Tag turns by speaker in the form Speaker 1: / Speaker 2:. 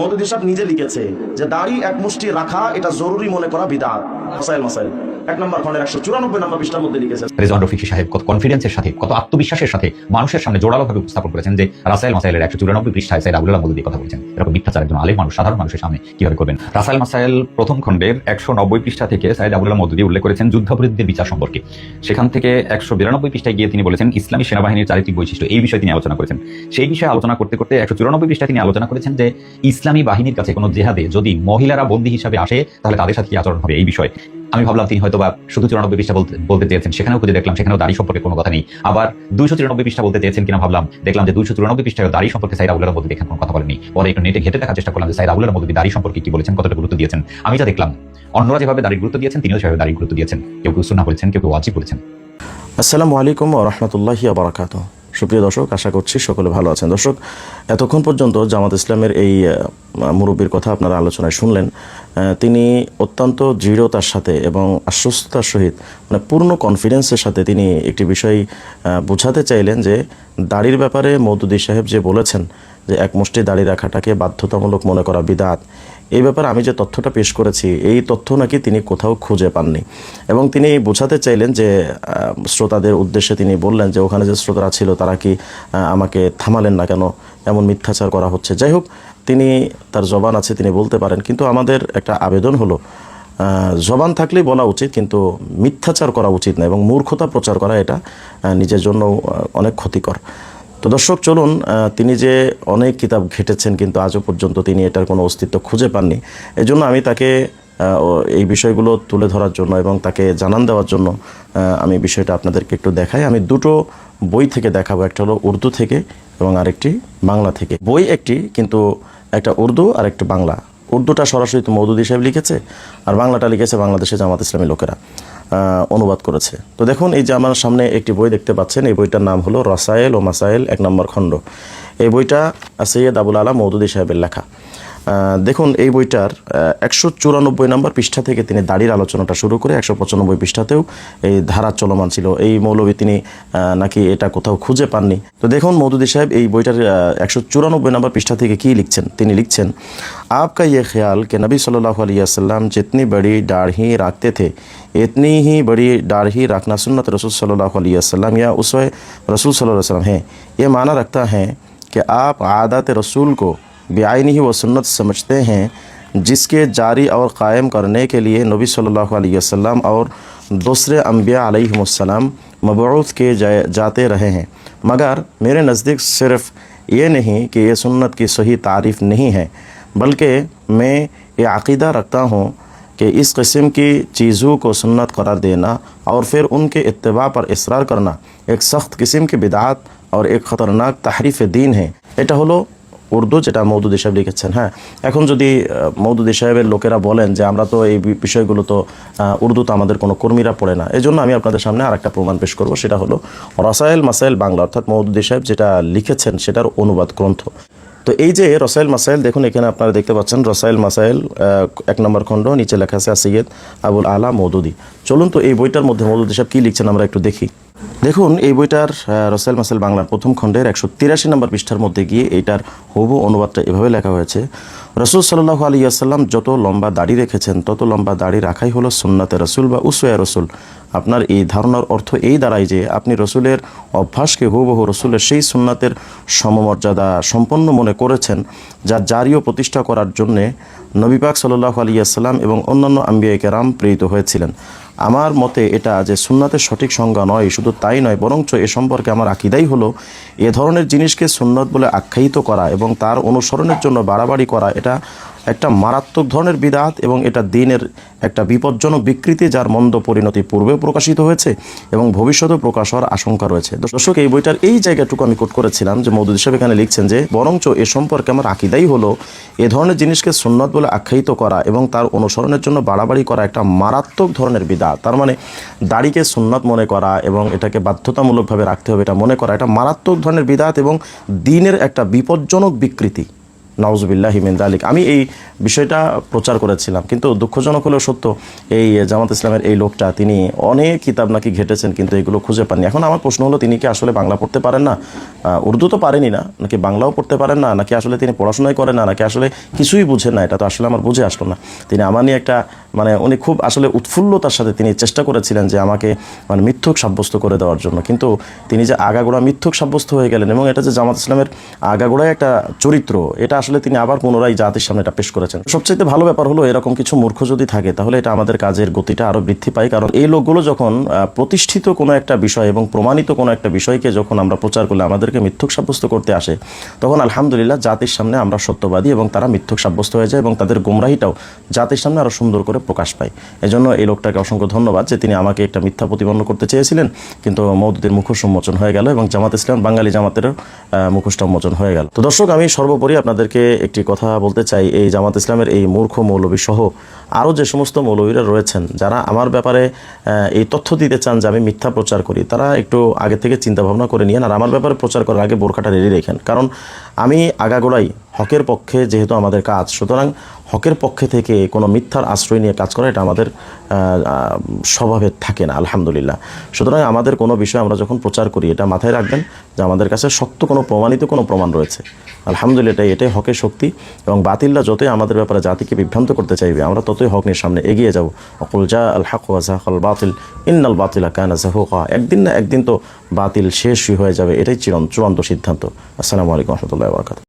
Speaker 1: মওদুদী সাহেব নিজে লিখেছে যে দাড়ি এক মুষ্টি রাখা এটা জরুরি মনে করা বিদআত। মাসাইল মাসাইল 1 নম্বর খণ্ডের 194 নম্বর পৃষ্ঠার মধ্যে লিখেছে।
Speaker 2: রেজওয়ান রফিকি সাহেব কত কনফিডেন্সের সাথে, কত আত্মবিশ্বাসের সাথে মানুষের সামনে জোরালোভাবে উপস্থাপন করেছেন যে রাসায়েল মাসাইলের 194 পৃষ্ঠায় সাইয়েদ আবুল আলা মওদুদী কথা বলেছেন। এরকম মিথ্যাচার একজন আলেম মানুষ, সাধারণ মানুষের সামনে কিভাবে করবেন? রাসায়েল মাসাইল প্রথম খণ্ডের 190 পৃষ্ঠা থেকে সাইয়েদ আবুল আলা মওদুদী উল্লেখ করেছেন যুদ্ধাপরাধীদের বিচার সম্পর্কে। সেখান থেকে 192 পৃষ্ঠায় গিয়ে তিনি বলেছেন ইসলামী সেনাবাহিনীর চারিত্রিক বৈশিষ্ট্য, এই বিষয়ে তিনি আলোচনা করেছেন। সেই বিষয়ে আলোচনা করতে করতে 194 পৃষ্ঠায় তিনি আলোচনা করেছেন যে ইসলামী বাহিনীর কাছে কোনো জেহাদে যদি মহিলারা বন্দী হিসাবে আসে তাহলে তাদের সাথে কি আচরণ হবে এই বিষয়ে। আমি ভাবলাম তিনি হয়তো বা শুধু 94 পৃষ্ঠা বলতে চেয়েছেন, সেখানেও খুঁজে দেখলাম সেখানেও দাড়ি সম্পর্কে কোনো কথা নেই। আবার 294 পৃষ্ঠা বলতে চেয়েছেন কিনা ভাবলাম, দেখলাম যে 294 পৃষ্ঠায় দাড়ি সম্পর্কে সাইয়েদ আবুল আলা মওদুদী এখানে কোনো কথা বলেননি। পরে একটু নেটে ঘেটে দেখার চেষ্টা করলাম যে সাইয়েদ আবুল আলা মওদুদী দাড়ি সম্পর্কে কি বলেছেন, কতটা গুরুত্ব দিয়েছেন। আমি যা দেখলাম অন্যরা যেভাবে দাড়ির গুরুত্ব দিয়েছেন তিনিও সেভাবে দাড়ির গুরুত্ব দিয়েছেন। কেউ কেউ সুন্নাহ বলেছেন, কেউ কেউ ওয়াজিব বলেছেন।
Speaker 1: আসসালামু আলাইকুম ওয়া রাহমাতুল্লাহি ওয়া বারাকাতুহু। সুপ্রিয় দর্শক, আশা করছি সকলে ভালো আছেন। দর্শক, এতক্ষণ পর্যন্ত জামাত ইসলামের এই মুরব্বীর কথা আপনারা আলোচনায় শুনলেন। তিনি অত্যন্ত দৃঢ়তার সাথে এবং আশ্বস্ততার সহিত পূর্ণ কনফিডেন্সের সাথে তিনি একটি বিষয় বোঝাতে চাইলেন যে দাড়ির ব্যাপারে মওদুদী সাহেব যে বলেছেন যে এক মুষ্টি দাড়ি রাখাটাকে বাধ্যতামূলক মনে করা বিদআত, এই ব্যাপারে আমি যে তথ্যটা পেশ করেছি এই তথ্য নাকি তিনি কোথাও খুঁজে পাননি। এবং তিনি বোঝাতে চাইলেন যে শ্রোতাদের উদ্দেশ্যে তিনি বললেন যে ওখানে যে শ্রোতারা ছিল তারা কি আমাকে থামালেন না কেন, এমন মিথ্যাচার করা হচ্ছে। যাই হোক, তিনি তার জবান আছে, তিনি বলতে পারেন, কিন্তু আমাদের একটা আবেদন হলো জবান থাকলেই বলা উচিত, কিন্তু মিথ্যাচার করা উচিত না এবং মূর্খতা প্রচার করা এটা নিজের জন্য অনেক ক্ষতিকর। তো দর্শক, চলুন, তিনি যে অনেক কিতাব ঘেটেছেন কিন্তু আজও পর্যন্ত তিনি এটার কোনো অস্তিত্ব খুঁজে পাননি। এজন্য আমি তাকে এই বিষয়গুলো তুলে ধরার জন্য এবং তাকে জানান দেওয়ার জন্য আমি বিষয়টা আপনাদেরকে একটু দেখাই। আমি দুটো বই থেকে দেখাবো, একটা হলো উর্দু থেকে এবং আরেকটি বাংলা থেকে। বই একটি, কিন্তু একটা উর্দু আর একটা বাংলা। উর্দুটা সরাসরি তো মওদুদী সাহেব লিখেছে, আর বাংলাটা লিখেছে বাংলাদেশে জামাত ইসলামী লোকেরা অনুবাদ করেছে। তো দেখুন, এই যে আমার সামনে একটি বই দেখতে পাচ্ছেন, এই বইটার নাম হলো রাসায়েল ও মাসাইল 1 নম্বর খণ্ড। এই বইটা সৈয়দ আবুল আলা মওদুদী সাহেবের লেখা। দেখুন, এই বইটার 194 নম্বর পৃষ্ঠা থেকে তিনি দাড়ির আলোচনাটা শুরু করে 195 পৃষ্ঠাতেও এই ধারা চলমান ছিল। এই মৌলবী তিনি নাকি এটা কোথাও খুঁজে পাননি। তো দেখুন, মওদুদী সাহেব এই বইটার 194 নম্বর পৃষ্ঠা থেকে কী লিখছেন। তিনি লিখছেন, आपका ये ख्याल कि नबी सल्लल्लाहु अलैहि वसल्लम जितनी बड़ी दाढ़ी रखते थे इतनी ही बड़ी दाढ़ी रखना सुन्नत रसूल सल्लल्लाहु अलैहि वसल्लम या उसवे रसूल सल्लल्लाहु अलैहि वसल्लम है, ये माना रखता है कि आप आदत रसूल को बेआइनी ही वो सुन्नत समझते हैं जिसके जारी और क़ायम करने के लिए नबी सल्लल्लाहु अलैहि वसल्लम और दूसरे अम्बिया अलैहिमुस्सलाम मबऊथ किए जाते रहे हैं। मगर मेरे नज़दीक सिर्फ़ ये नहीं कि ये सुन्नत की सही तारीफ़ नहीं है, बल्कि मैं ये अक़ीदा रखता हूँ कि इस किस्म की चीज़ों को सुन्नत करार देना और फिर उनके इत्तिबा पर इसरार करना एक सख्त किस्म की बिदआत और एक ख़तरनाक तहरीफ दीन है। এটা হলো উর্দু, যেটা মওদুদী সাহেব লিখেছেন। হ্যাঁ, এখন যদি মওদুদী সাহেবের লোকেরা বলেন যে আমরা তো এই বিষয়গুলো তো উর্দু তো আমাদের কোনো কর্মীরা পড়ে না, এই জন্য আমি আপনাদের সামনে আর একটা প্রমাণ পেশ করব। সেটা হলো রাসায়েল মাসাইল বাংলা, অর্থাৎ মওদুদী সাহেব যেটা লিখেছেন সেটার অনুবাদ গ্রন্থ। তো এই যে রাসায়েল মাসাইল, দেখুন এখানে আপনারা দেখতে পাচ্ছেন রাসায়েল মাসাইল 1 নম্বর খণ্ড, নিচে লেখা আছে সৈয়দ আবুল আলা মওদুদী। চলুন তো এই বইটার মধ্যে মওদুদী সাহেব কী লিখছেন আমরা একটু দেখি। দেখুন, এই বইটার রাসায়েল মাসাইল বাংলার প্রথম খণ্ডের 183 নম্বর পৃষ্ঠার মধ্যে গিয়ে এইটার হুবহু অনুবাদটা এভাবে লেখা হয়েছে, রসুল সাল্লাল্লাহু আলাইহি ওয়াসাল্লাম যত লম্বা দাড়ি রেখেছেন তত লম্বা দাড়ি রাখাই হলো সুন্নাতে রসুল বা উসওয়ায়ে রসুল। আপনার এই ধারণার অর্থ এই দাঁড়ায় যে আপনি রসুলের অভ্যাসকে হুবহু রসুলের সেই সুন্নাতের সমমর্যাদা সম্পন্ন মনে করেছেন যা জারি ও প্রতিষ্ঠা করার জন্যে নবী পাক সাল্লাল্লাহু আলাইহি ওয়াসাল্লাম এবং অন্যান্য আম্বিয়া কেরাম প্রেরিত হয়েছিলেন। আমার মতে এটা যে সুন্নাতের সঠিক সংজ্ঞা নয়, শুধু তাই নয়, বরঞ্চ এ সম্পর্কে আমার আকীদাই হলো এ ধরনের জিনিসকে সুন্নত বলে আখ্যায়িত করা এবং তার অনুসরণের জন্য বাড়াবাড়ি করা এটা একটা মারাত্মক ধরনের বিদআত এবং এটা দ্বীনের একটা বিপজ্জনক বিকৃতি, যার মন্দ পরিণতি পূর্বে প্রকাশিত হয়েছে এবং ভবিষ্যতেও প্রকাশ হওয়ার আশঙ্কা রয়েছে। দর্শক, এই বইটার এই জায়গাটুকু আমি কোট করেছিলাম যে মওদুদী সাহেব এখানে লিখছেন যে বরঞ্চ এ সম্পর্কে আমার আকীদাই হলো এ ধরনের জিনিসকে সুন্নত বলে আখ্যায়িত করা এবং তার অনুসরণের জন্য বাড়াবাড়ি করা একটা মারাত্মক ধরনের বিদআত। তার মানে দাড়িকে সুন্নত মনে করা এবং এটাকে বাধ্যতামূলকভাবে রাখতে হবে এটা মনে করা এটা মারাত্মক ধরনের বিদআত এবং দ্বীনের একটা বিপজ্জনক বিকৃতি। নাউজুবিল্লাহি মিন যালিক। আমি এই বিষয়টা প্রচার করেছিলাম, কিন্তু দুঃখজনক হলেও সত্য, এই জামাত ইসলামের এই লোকটা তিনি অনেক কিতাব নাকি ঘেটেছেন, কিন্তু এগুলো খুঁজে পাননি। এখন আমার প্রশ্ন হলো, তিনি কি আসলে বাংলা পড়তে পারেন না? উর্দু তো পারেনি না, নাকি বাংলাও পড়তে পারেন না, নাকি আসলে তিনি পড়াশোনাই করেন না, নাকি আসলে কিছুই বুঝেন না? এটা তো আসলে আমার বুঝে আসলো না। তিনি আমার নিয়ে একটা উনি খুব আসলে উৎফুল্লতার সাথে তিনি চেষ্টা করেছিলেন যে আমাকে মিথ্যুক সাব্যস্ত করে দেওয়ার জন্য, কিন্তু তিনি যে আগাগোড়া মিথ্যুক সাব্যস্ত হয়ে গেলেন, এবং এটা যে জামাত ইসলামের আগাগোড়াই একটা চরিত্র, এটা আসলে তিনি আবার পুনরায় জাতির সামনে এটা পেশ করেছেন। সবচেয়ে ভালো ব্যাপার হলো, এরকম কিছু মূর্খ যদি থাকে তাহলে এটা আমাদের কাজের গতিটা আরও বৃদ্ধি পায়। কারণ এই লোকগুলো যখন প্রতিষ্ঠিত কোনো একটা বিষয় এবং প্রমাণিত কোনো একটা বিষয়কে যখন আমরা প্রচার করলে আমাদেরকে মিথ্যুক সাব্যস্ত করতে আসে, তখন আলহামদুলিল্লাহ জাতির সামনে আমরা সত্যবাদী এবং তারা মিথ্যুক সাব্যস্ত হয়ে যায়, এবং তাদের গোমরাহিটাও জাতির সামনে আরও সুন্দর করে প্রকাশ পায়। এজন্য এই লোকটাকে অসংখ্য ধন্যবাদ যে তিনি আমাকে একটা মিথ্যা প্রতিপন্ন করতে চেয়েছিলেন, কিন্তু মওদুদের মুখোশ উন্মোচন হয়ে গেল, এবং জামাত ইসলাম বাঙালি জামাতেরও মুখোশটা উন্মোচন হয়ে গেল। তো দর্শক, আমি সর্বোপরি আপনাদেরকে একটি কথা বলতে চাই, এই জামাত ইসলামের এই মূর্খ মৌলবী সহ আরও যে সমস্ত মৌলবীরা রয়েছেন যারা আমার ব্যাপারে এই তথ্য দিতে চান যে আমি মিথ্যা প্রচার করি, তারা একটু আগে থেকে চিন্তা ভাবনা করে নিয়েন, আর আমার ব্যাপারে প্রচার করার আগে বোরখাটা রেডি রেখেন। কারণ আমি আগাগোড়াই হকের পক্ষে, যেহেতু আমাদের কাজ, সুতরাং হকের পক্ষে থেকে কোনো মিথ্যার আশ্রয় নিয়ে কাজ করা এটা আমাদের স্বভাবে থাকে না, আলহামদুলিল্লাহ। সুতরাং আমাদের কোনো বিষয় আমরা যখন প্রচার করি, এটা মাথায় রাখবেন যে আমাদের কাছে শক্ত কোনো প্রমাণিত কোনো প্রমাণ রয়েছে, আলহামদুলিল্লাহ। এটাই হকের শক্তি, এবং বাতিলরা যতই আমাদের ব্যাপারে জাতিকে বিভ্রান্ত করতে চাইবে, আমরা ততই হক নিয়ে সামনে এগিয়ে যাব। অকুল জা আল হক ওয়া যাহাকাল বাতিল ইন্নাল বাতিলা কানা যাহুকা। একদিন না একদিন তো বাতিল শেষই হয়ে যাবে, এটাই চূড়ান্ত সিদ্ধান্ত। আসসালামু আলাইকুম ওয়া রাহমাতুল্লাহি ওয়া বারাকাতুহু।